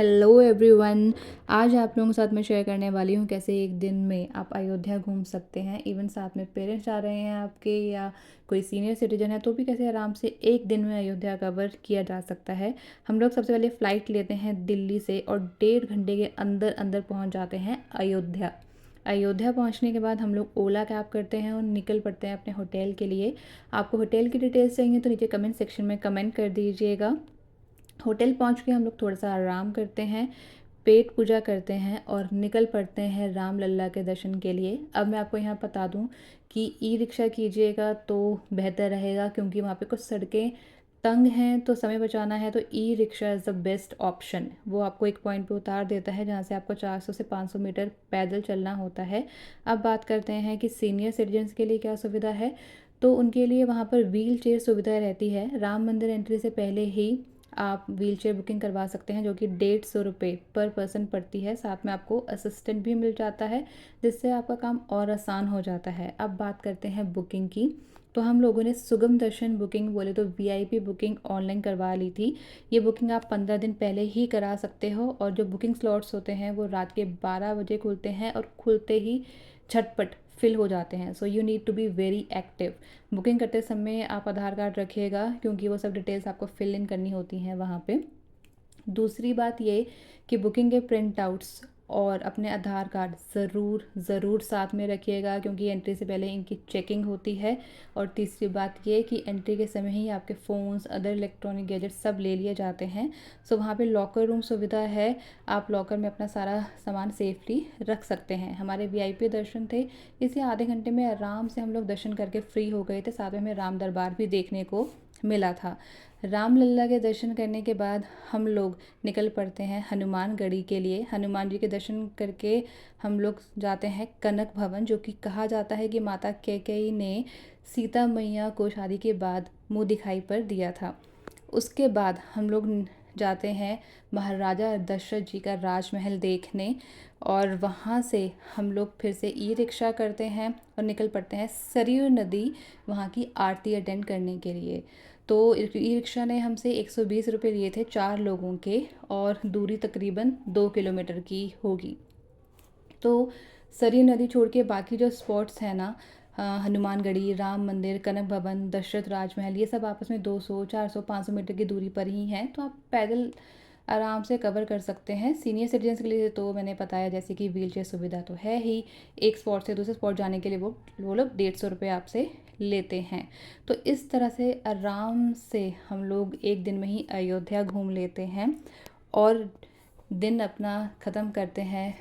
Hello everyone. आज आप लोगों के साथ मैं शेयर करने वाली हूँ कैसे एक दिन में आप अयोध्या घूम सकते हैं। इवन साथ में पेरेंट्स आ रहे हैं आपके या कोई सीनियर सिटीजन है तो भी कैसे आराम से एक दिन में अयोध्या कवर किया जा सकता है। हम लोग सबसे पहले फ़्लाइट लेते हैं दिल्ली से और 1.5 घंटे के अंदर अंदर पहुँच जाते हैं अयोध्या। अयोध्या पहुंचने के बाद हम लोग ओला कैब करते हैं और निकल पड़ते हैं अपने होटल के लिए। आपको होटल की डिटेल्स चाहिए तो नीचे कमेंट सेक्शन में कमेंट कर दीजिएगा। होटल पहुंच के हम लोग थोड़ा सा आराम करते हैं, पेट पूजा करते हैं और निकल पड़ते हैं राम लल्ला के दर्शन के लिए। अब मैं आपको यहाँ बता दूँ कि ई रिक्शा कीजिएगा तो बेहतर रहेगा, क्योंकि वहाँ पे कुछ सड़कें तंग हैं तो समय बचाना है तो e rickshaw is the best option. वो आपको एक पॉइंट पे उतार देता है जहाँ से आपको 400 से 500 मीटर पैदल चलना होता है। अब बात करते हैं कि सीनियर सिटीजन्स के लिए क्या सुविधा है। तो उनके लिए वहाँ पर व्हील चेयर सुविधा रहती है। राम मंदिर एंट्री से पहले ही आप व्हील चेयर बुकिंग करवा सकते हैं, जो कि 150 रुपये पर पर्सन पड़ती है। साथ में आपको असिस्टेंट भी मिल जाता है, जिससे आपका काम और आसान हो जाता है। अब बात करते हैं बुकिंग की। तो हम लोगों ने सुगम दर्शन बुकिंग बोले तो वीआईपी बुकिंग ऑनलाइन करवा ली थी। ये बुकिंग आप 15 दिन पहले ही करा सकते हो और जो बुकिंग स्लॉट्स होते हैं वो रात के 12 बजे खुलते हैं और खुलते ही झटपट फिल हो जाते हैं। So you need to be very active. Booking करते समय आप आधार कार्ड रखिएगा, क्योंकि वो सब डिटेल्स आपको फिल इन करनी होती हैं वहाँ पे। दूसरी बात ये कि बुकिंग के प्रिंट आउट्स और अपने आधार कार्ड ज़रूर ज़रूर साथ में रखिएगा, क्योंकि एंट्री से पहले इनकी चेकिंग होती है। और तीसरी बात ये कि एंट्री के समय ही आपके फ़ोन्स, अदर इलेक्ट्रॉनिक गैजेट्स सब ले लिए जाते हैं। सो वहाँ पे लॉकर रूम सुविधा है, आप लॉकर में अपना सारा सामान सेफली रख सकते हैं। हमारे वीआईपी दर्शन थे, इसे आधे घंटे में आराम से हम लोग दर्शन करके फ्री हो गए थे। साथ में हमें राम दरबार भी देखने को मिला था। राम लल्ला के दर्शन करने के बाद हम लोग निकल पड़ते हैं हनुमानगढ़ी के लिए। हनुमान जी के दर्शन करके हम लोग जाते हैं कनक भवन, जो कि कहा जाता है कि माता कैकेयी ने सीता मैया को शादी के बाद मुंह दिखाई पर दिया था। उसके बाद हम लोग जाते हैं महाराजा दशरथ जी का राजमहल देखने, और वहाँ से हम लोग फिर से ई रिक्शा करते हैं और निकल पड़ते हैं सरयू नदी वहाँ की आरती अटेंड करने के लिए। तो ई रिक्शा ने हमसे 120 रुपये लिए थे 4 लोगों के, और दूरी तकरीबन 2 किलोमीटर की होगी। तो सरयू नदी छोड़ के बाकी जो स्पॉट्स हैं ना, हनुमानगढ़ी, राम मंदिर, कनक भवन, दशरथ राजमहल, ये सब आपस में 200, 400, 500 मीटर की दूरी पर ही हैं, तो आप पैदल आराम से कवर कर सकते हैं। सीनियर सिटीजन्स के लिए तो मैंने बताया जैसे कि व्हील चेयर सुविधा तो है ही। एक स्पॉट से दूसरे स्पॉट जाने के लिए वो लोग 150 रुपये आपसे लेते हैं। तो इस तरह से आराम से हम लोग एक दिन में ही अयोध्या घूम लेते हैं और दिन अपना ख़त्म करते हैं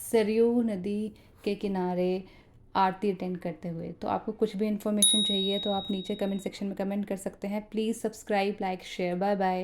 सरयू नदी के किनारे आरती अटेंड करते हुए। तो आपको कुछ भी इन्फॉर्मेशन चाहिए तो आप नीचे कमेंट सेक्शन में कमेंट कर सकते हैं। Please subscribe, like, share. Bye bye.